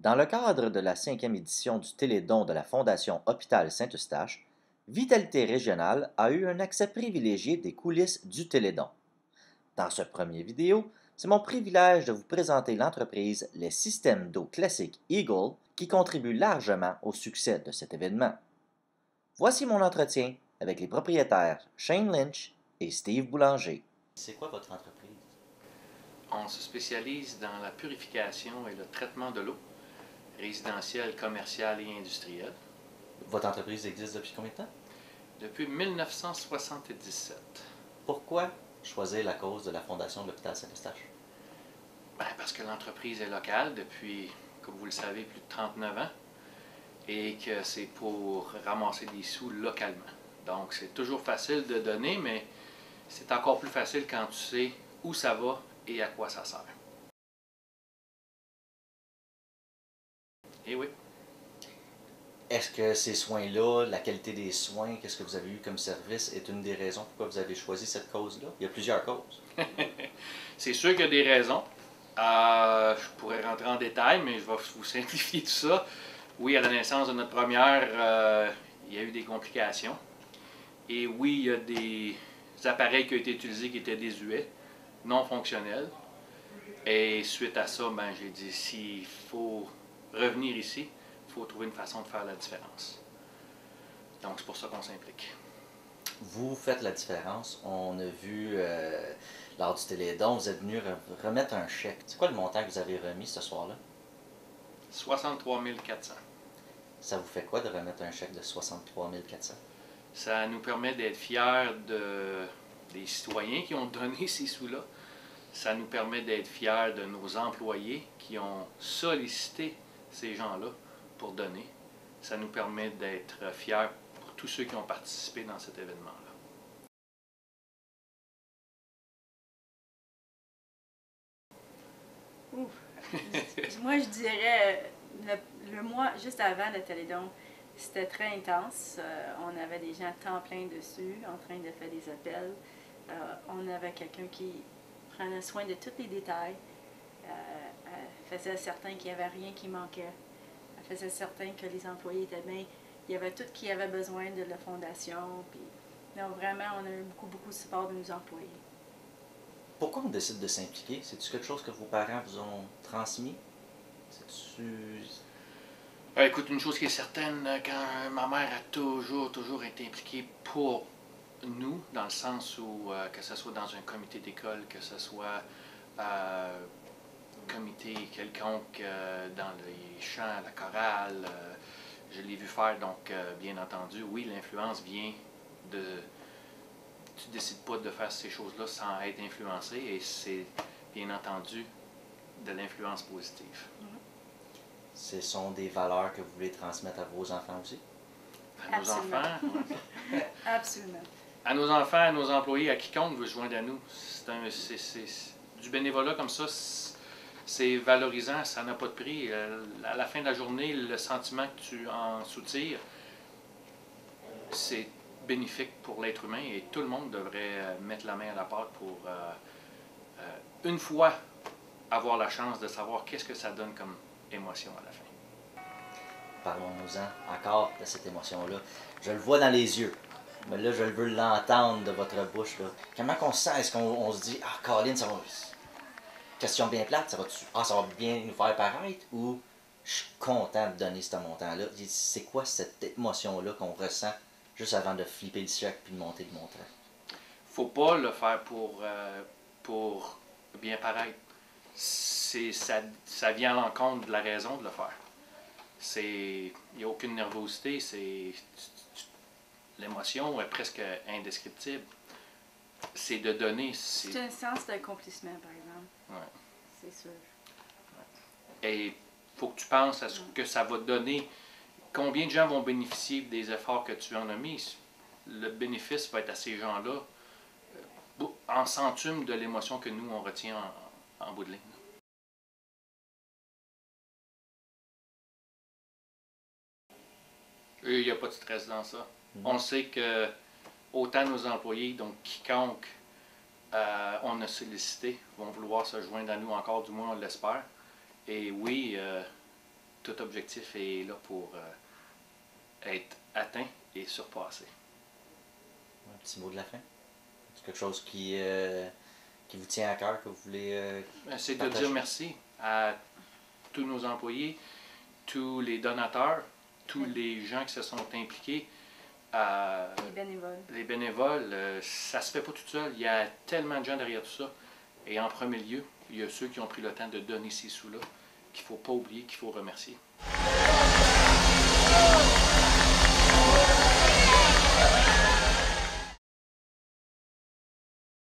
Dans le cadre de la 5e édition du Télédon de la Fondation Hôpital Saint-Eustache, Vitalité Régionale a eu un accès privilégié des coulisses du Télédon. Dans ce premier vidéo, c'est mon privilège de vous présenter l'entreprise Les Systèmes d'eau classiques Eagle qui contribue largement au succès de cet événement. Voici mon entretien avec les propriétaires Shane Lynch et Steve Boulanger. C'est quoi votre entreprise? On se spécialise dans la purification et le traitement de l'eau, résidentielle, commerciale et industrielle. Votre entreprise existe depuis combien de temps? Depuis 1977. Pourquoi choisir la cause de la Fondation de l'Hôpital Saint-Eustache? Parce que l'entreprise est locale depuis, comme vous le savez, plus de 39 ans et que c'est pour ramasser des sous localement. Donc c'est toujours facile de donner, mais c'est encore plus facile quand tu sais où ça va et à quoi ça sert. Et oui. Est-ce que ces soins-là, la qualité des soins, qu'est-ce que vous avez eu comme service, est une des raisons pourquoi vous avez choisi cette cause-là? Il y a plusieurs causes. C'est sûr qu'il y a des raisons. Je pourrais rentrer en détail, mais je vais vous simplifier tout ça. Oui, à la naissance de notre première, il y a eu des complications. Et oui, il y a des appareils qui ont été utilisés qui étaient désuets, non fonctionnels. Et suite à ça, j'ai dit, s'il faut revenir ici, il faut trouver une façon de faire la différence. Donc, c'est pour ça qu'on s'implique. Vous faites la différence. On a vu lors du Télédon, vous êtes venu remettre un chèque. C'est quoi le montant que vous avez remis ce soir-là? 63 400. Ça vous fait quoi de remettre un chèque de 63 400? Ça nous permet d'être fiers des citoyens qui ont donné ces sous-là. Ça nous permet d'être fiers de nos employés qui ont sollicité ces gens-là pour donner. Ça nous permet d'être fiers pour tous ceux qui ont participé dans cet événement-là. Moi, je dirais, le mois juste avant le Télédon, c'était très intense. On avait des gens à temps plein dessus, en train de faire des appels. On avait quelqu'un qui prenait soin de tous les détails. Elle faisait certain qu'il n'y avait rien qui manquait. Elle faisait certain que les employés étaient bien. Il y avait tout qui avait besoin de la fondation. Puis, donc vraiment, on a eu beaucoup de support de nos employés. Pourquoi on décide de s'impliquer? C'est-tu quelque chose que vos parents vous ont transmis? Écoute, une chose qui est certaine, quand ma mère a toujours été impliquée pour nous, dans le sens où, que ce soit dans un comité d'école, que ce soit comité quelconque dans les chants, la chorale, je l'ai vu faire, donc bien entendu, oui, l'influence vient de... Tu ne décides pas de faire ces choses-là sans être influencé, et c'est bien entendu de l'influence positive. Ce sont des valeurs que vous voulez transmettre à vos enfants aussi? À nos enfants. Absolument. À nos enfants, à nos employés, à quiconque veut se joindre à nous. C'est du bénévolat comme ça, c'est valorisant, ça n'a pas de prix. À la fin de la journée, le sentiment que tu en soutires, c'est bénéfique pour l'être humain et tout le monde devrait mettre la main à la pâte pour, une fois, avoir la chance de savoir qu'est-ce que ça donne comme émotion à la fin. Parlons-nous-en encore de cette émotion-là. Je le vois dans les yeux, mais là, je veux l'entendre de votre bouche. Là. Comment on se sent? Est-ce qu'on se dit, ah, Colin, ça va... Question bien plate, ça va bien nous faire paraître? Ou je suis content de donner ce montant-là? C'est quoi cette émotion-là qu'on ressent juste avant de flipper le chèque puis de monter le montant? Faut pas le faire pour bien paraître. Ça vient à l'encontre de la raison de le faire. Il n'y a aucune nervosité, l'émotion est presque indescriptible. C'est de donner. C'est un sens d'accomplissement, par exemple. Ouais. C'est sûr. Et il faut que tu penses à ce que ça va donner. Combien de gens vont bénéficier des efforts que tu en as mis? Le bénéfice va être à ces gens-là en centume de l'émotion que nous, on retient en bout de ligne. Il n'y a pas de stress dans ça. On sait que autant nos employés, donc quiconque on a sollicité, vont vouloir se joindre à nous encore, du moins on l'espère. Et oui, tout objectif est là pour être atteint et surpassé. Un petit mot de la fin? C'est quelque chose qui vous tient à cœur, que vous voulez C'est de partager? dire merci à tous nos employés, tous les donateurs, tous les gens qui se sont impliqués. Les bénévoles. Les bénévoles, ça se fait pas tout seul. Il y a tellement de gens derrière tout ça. Et en premier lieu, il y a ceux qui ont pris le temps de donner ces sous-là, qu'il ne faut pas oublier, qu'il faut remercier.